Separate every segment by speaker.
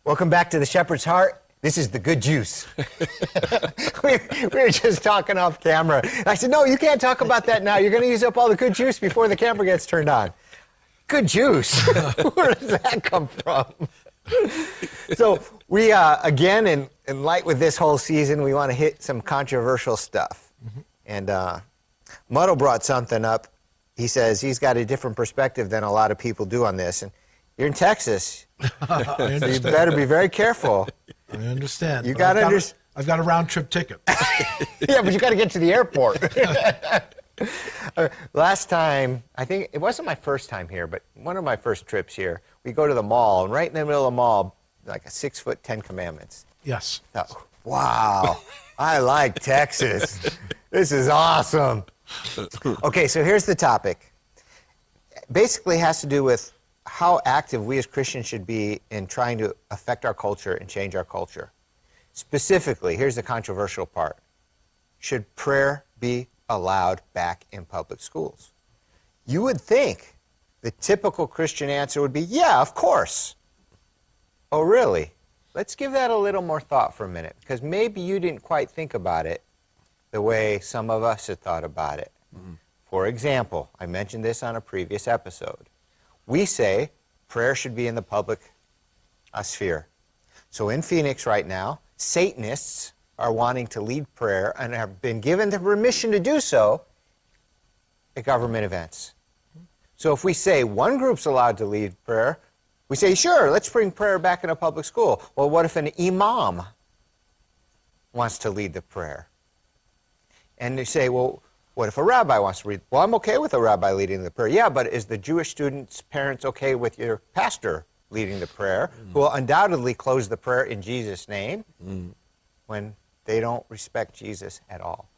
Speaker 1: Welcome back to the Shepherd's Heart. This is the good juice. we were just talking off camera. I said, no, you can't talk about that now. You're going to use up all the good juice before the camera gets turned on. Good juice. Where does that come from? So we, again, in light with this whole season, we want to hit some controversial stuff. Mm-hmm. And Muddle brought something up. He says he's got a different perspective than a lot of people do on this. And you're in Texas, so you better be very careful.
Speaker 2: I understand.
Speaker 1: You got to
Speaker 2: I've got a round-trip ticket.
Speaker 1: Yeah, but you got to get to the airport. Last time, I think it wasn't my first time here, but one of my first trips here, we go to the mall, and right in the middle of the mall, like a 6-foot 10 Commandments.
Speaker 2: Yes.
Speaker 1: Oh, wow, I like Texas. This is awesome. Okay, so here's the topic. Basically, it has to do with how active we as Christians should be in trying to affect our culture and change our culture. Specifically, here's the controversial part. Should prayer be allowed back in public schools? You would think the typical Christian answer would be, yeah, of course. Oh, really? Let's give that a little more thought for a minute, because maybe you didn't quite think about it the way some of us have thought about it. Mm-hmm. For example, I mentioned this on a previous episode. We say prayer should be in the public sphere. So in Phoenix right now, Satanists are wanting to lead prayer and have been given the permission to do so at government events. So if we say one group's allowed to lead prayer, we say, sure, let's bring prayer back in a public school. Well, what if an imam wants to lead the prayer? And they say, well, what if a rabbi wants to read? Well, I'm okay with a rabbi leading the prayer. Yeah, but is the Jewish student's parents okay with your pastor leading the prayer, who will undoubtedly close the prayer in Jesus' name when they don't respect Jesus at all?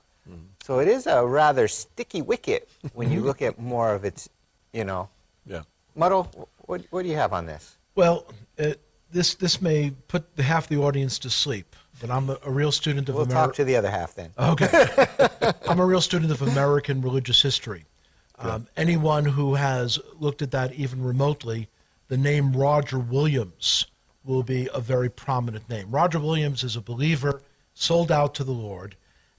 Speaker 1: So it is a rather sticky wicket when you look at more of its, Yeah. Muddle, what do you have on this?
Speaker 2: Well, this may put half the audience to sleep, but I'm a real student of
Speaker 1: We'll talk to the other half then.
Speaker 2: Okay. I'm a real student of American religious history. Anyone who has looked at that even remotely, the name Roger Williams will be a very prominent name. Roger Williams is a believer, sold out to the Lord,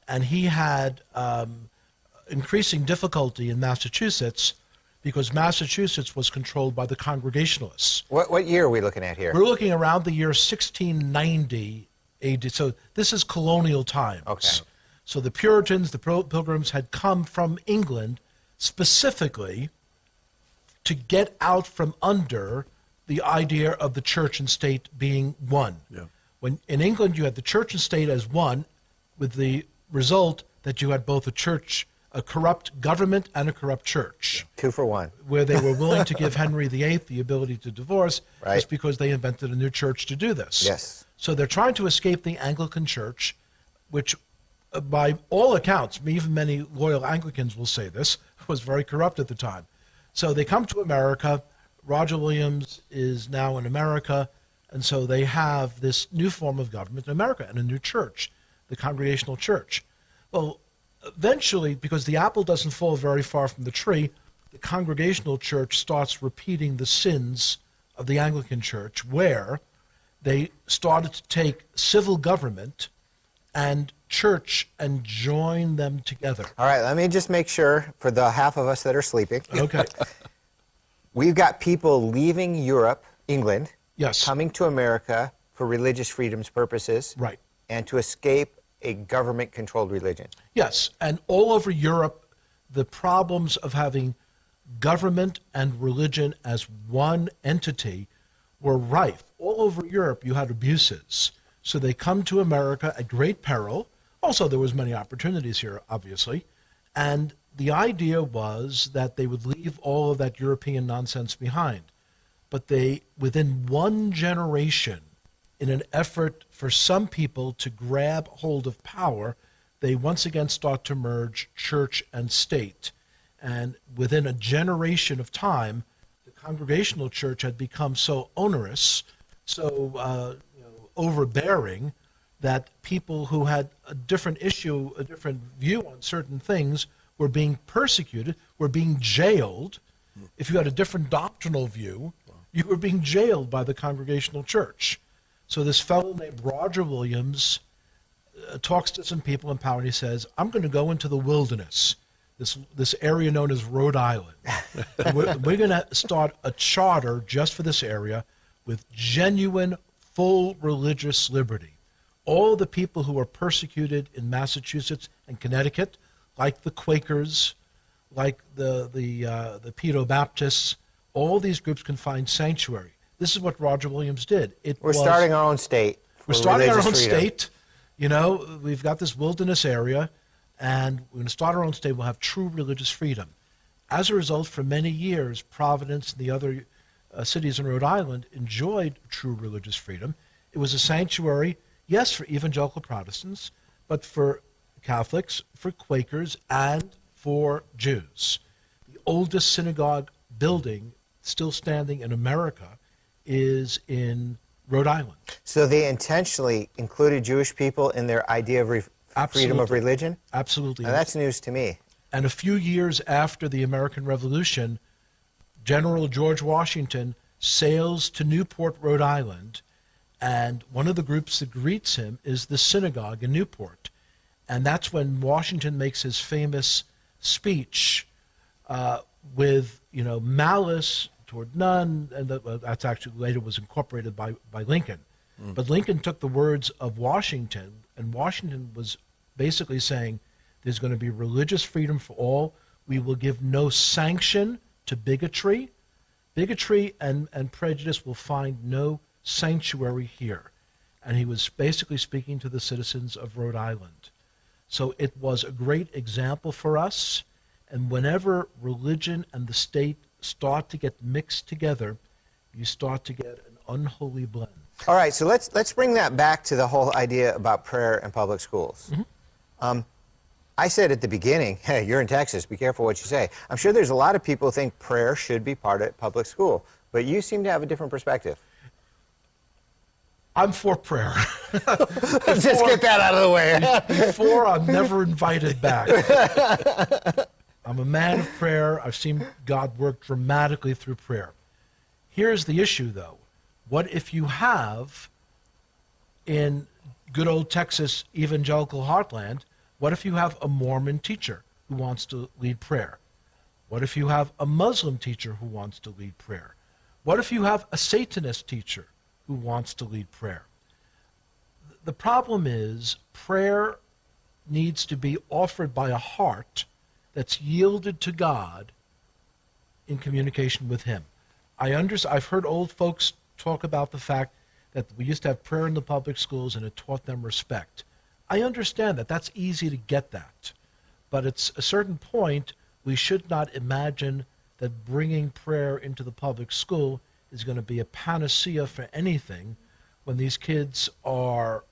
Speaker 2: and he had increasing difficulty in Massachusetts because Massachusetts was controlled by the Congregationalists.
Speaker 1: What year are we looking at here?
Speaker 2: We're looking around the year 1690 AD. So this is colonial times.
Speaker 1: Okay.
Speaker 2: So the Puritans, the Pilgrims, had come from England specifically to get out from under the idea of the church and state being one. Yeah. When in England you had the church and state as one, with the result that you had both a corrupt government and a corrupt church.
Speaker 1: 2 for 1.
Speaker 2: Where they were willing to give Henry VIII the ability to divorce,
Speaker 1: right,
Speaker 2: just because they invented a new church to do this.
Speaker 1: Yes.
Speaker 2: So they're trying to escape the Anglican Church, which by all accounts, even many loyal Anglicans will say this, was very corrupt at the time. So they come to America. Roger Williams is now in America, and so they have this new form of government in America and a new church, the Congregational Church. Well, eventually, because the apple doesn't fall very far from the tree, the Congregational Church starts repeating the sins of the Anglican Church, where they started to take civil government and church and join them together.
Speaker 1: All right, let me just make sure for the half of us that are sleeping.
Speaker 2: Okay.
Speaker 1: We've got people leaving Europe, England,
Speaker 2: yes,
Speaker 1: coming to America for religious freedoms purposes,
Speaker 2: right,
Speaker 1: and to escape a government-controlled religion.
Speaker 2: Yes, and all over Europe, the problems of having government and religion as one entity were rife. All over Europe, you had abuses. So they come to America at great peril. Also, there was many opportunities here, obviously. And the idea was that they would leave all of that European nonsense behind. But they, within one generation, in an effort for some people to grab hold of power, they once again start to merge church and state. And within a generation of time, the Congregational Church had become so onerous, so overbearing, that people who had a different issue, a different view on certain things were being persecuted, were being jailed. If you had a different doctrinal view, you were being jailed by the Congregational Church. So this fellow named Roger Williams talks to some people in power, and he says, I'm going to go into the wilderness, this area known as Rhode Island. And we're going to start a charter just for this area with genuine, full religious liberty. All the people who are persecuted in Massachusetts and Connecticut, like the Quakers, like the Pedo Baptists, all these groups can find sanctuary. This is what Roger Williams did.
Speaker 1: We're starting our own state.
Speaker 2: We're starting our own state. You know, we've got this wilderness area, and we're going to start our own state. We'll have true religious freedom. As a result, for many years, Providence and the other cities in Rhode Island enjoyed true religious freedom. It was a sanctuary, yes, for evangelical Protestants, but for Catholics, for Quakers, and for Jews. The oldest synagogue building still standing in America is in Rhode Island.
Speaker 1: So they intentionally included Jewish people in their idea of freedom of religion?
Speaker 2: Absolutely.
Speaker 1: Now, that's news to me.
Speaker 2: And a few years after the American Revolution, General George Washington sails to Newport, Rhode Island, and one of the groups that greets him is the synagogue in Newport. And that's when Washington makes his famous speech with, malice toward none, and that's actually later was incorporated by Lincoln. But Lincoln took the words of Washington, and Washington was basically saying there's going to be religious freedom for all. We will give no sanction to bigotry. Bigotry and prejudice will find no sanctuary here. And he was basically speaking to the citizens of Rhode Island. So it was a great example for us. And whenever religion and the state start to get mixed together, you start to get an unholy blend.
Speaker 1: All right, so let's bring that back to the whole idea about prayer in public schools. I said at the beginning, hey, you're in Texas, be careful what you say. I'm sure there's a lot of people who think prayer should be part of public school, but you seem to have a different perspective.
Speaker 2: I'm for prayer.
Speaker 1: Let's just get that out of the way.
Speaker 2: Before, I'm never invited back. I'm a man of prayer. I've seen God work dramatically through prayer. Here's the issue, though. What if you have, in good old Texas evangelical heartland, what if you have a Mormon teacher who wants to lead prayer? What if you have a Muslim teacher who wants to lead prayer? What if you have a Satanist teacher who wants to lead prayer? The problem is prayer needs to be offered by a heart that's yielded to God in communication with Him. I've heard old folks talk about the fact that we used to have prayer in the public schools and it taught them respect. I understand that. That's easy to get that. But at a certain point, we should not imagine that bringing prayer into the public school is going to be a panacea for anything when these kids are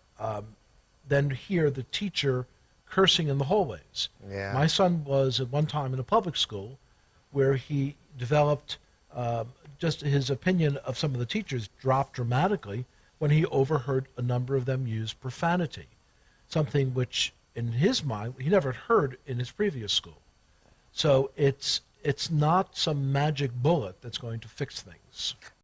Speaker 2: then hear the teacher cursing in the hallways.
Speaker 1: Yeah.
Speaker 2: My son was at one time in a public school where he developed just his opinion of some of the teachers dropped dramatically when he overheard a number of them use profanity, something which in his mind he never heard in his previous school. So it's not some magic bullet that's going to fix things.